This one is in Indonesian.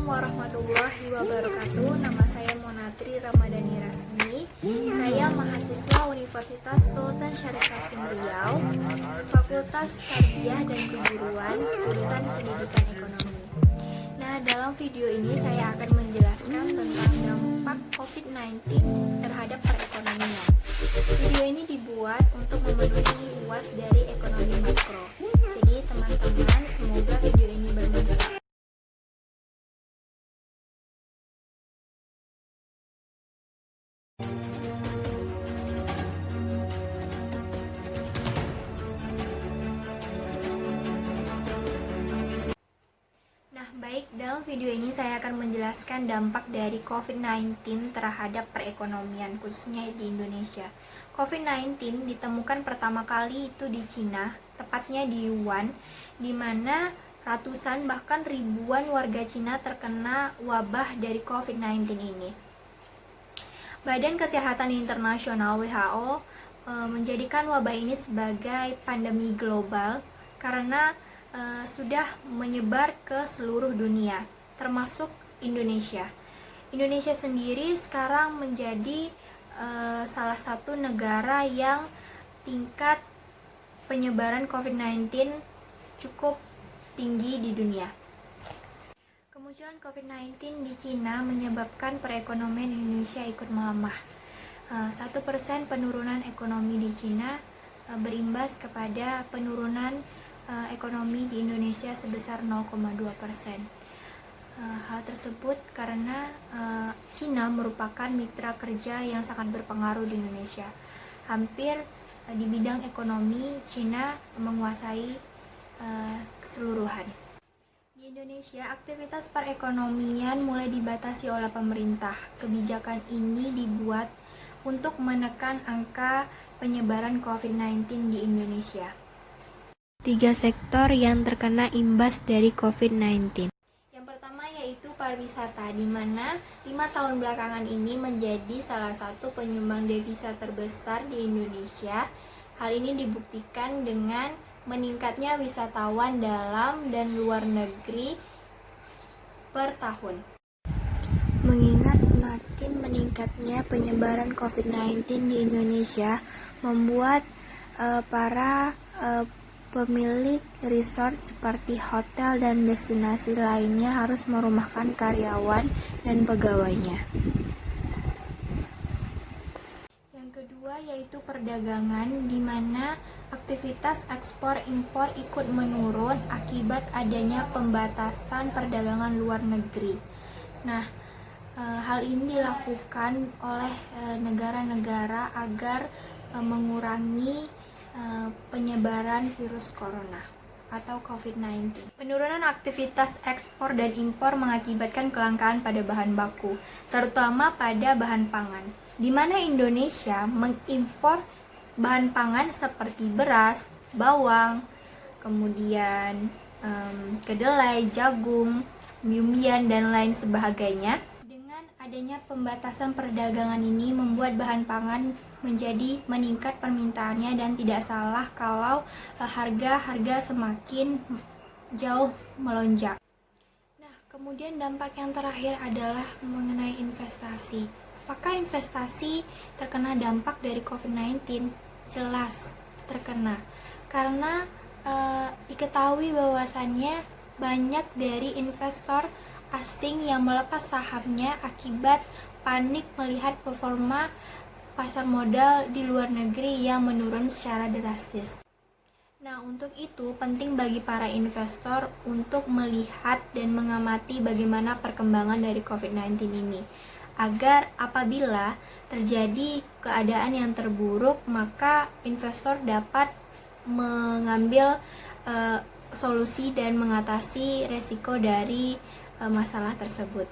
warahmatullahi wabarakatuh. Nama saya Monatri Ramadhani Rasmi. Saya mahasiswa Universitas Sultan Syarif Qasim Riau, Fakultas Tarbiyah dan Keguruan, jurusan Pendidikan Ekonomi. Nah, dalam video ini saya akan menjelaskan tentang dampak COVID-19 terhadap perekonomian. Video ini dibuat untuk memenuhi UAS dari ekonomi makro. Jadi teman-teman, semoga video ini bermanfaat. Baik, dalam video ini saya akan menjelaskan dampak dari COVID-19 terhadap perekonomian, khususnya di Indonesia. COVID-19 ditemukan pertama kali itu di Cina, tepatnya di Wuhan, di mana ratusan bahkan ribuan warga Cina terkena wabah dari COVID-19 ini. Badan Kesehatan Internasional WHO menjadikan wabah ini sebagai pandemi global karena sudah menyebar ke seluruh dunia, termasuk Indonesia. Indonesia sendiri sekarang menjadi salah satu negara yang tingkat penyebaran COVID-19 cukup tinggi di dunia. Kemunculan COVID-19 di Cina menyebabkan perekonomian Indonesia ikut melemah. 1% penurunan ekonomi di Cina berimbas kepada penurunan ekonomi di Indonesia sebesar 0,2%. Hal tersebut karena Cina merupakan mitra kerja yang sangat berpengaruh di Indonesia. Hampir di bidang ekonomi, Cina menguasai keseluruhan. Di Indonesia, aktivitas perekonomian mulai dibatasi oleh pemerintah. Kebijakan ini dibuat untuk menekan angka penyebaran COVID-19 di Indonesia. 3 sektor yang terkena imbas dari COVID-19. Yang pertama yaitu pariwisata, di mana 5 tahun belakangan ini menjadi salah satu penyumbang devisa terbesar di Indonesia. Hal ini dibuktikan dengan meningkatnya wisatawan dalam dan luar negeri per tahun. Mengingat semakin meningkatnya penyebaran COVID-19 di Indonesia, membuat para pemilik resort seperti hotel dan destinasi lainnya harus merumahkan karyawan dan pegawainya. Yang kedua yaitu perdagangan, di mana aktivitas ekspor-impor ikut menurun akibat adanya pembatasan perdagangan luar negeri. Nah, hal ini dilakukan oleh negara-negara agar mengurangi penyebaran virus corona atau COVID-19. Penurunan aktivitas ekspor dan impor mengakibatkan kelangkaan pada bahan baku, terutama pada bahan pangan, di mana Indonesia mengimpor bahan pangan seperti beras, bawang, kemudian kedelai, jagung, umbi-umbian, dan lain sebagainya. Adanya pembatasan perdagangan ini membuat bahan pangan menjadi meningkat permintaannya, dan tidak salah kalau harga semakin jauh melonjak. Nah, kemudian dampak yang terakhir adalah mengenai investasi. Apakah investasi terkena dampak dari COVID-19? Jelas terkena, karena diketahui bahwasannya banyak dari investor asing yang melepas sahamnya akibat panik melihat performa pasar modal di luar negeri yang menurun secara drastis. Nah, untuk itu penting bagi para investor untuk melihat dan mengamati bagaimana perkembangan dari COVID-19 ini, agar apabila terjadi keadaan yang terburuk, maka investor dapat mengambil solusi dan mengatasi resiko dari masalah tersebut.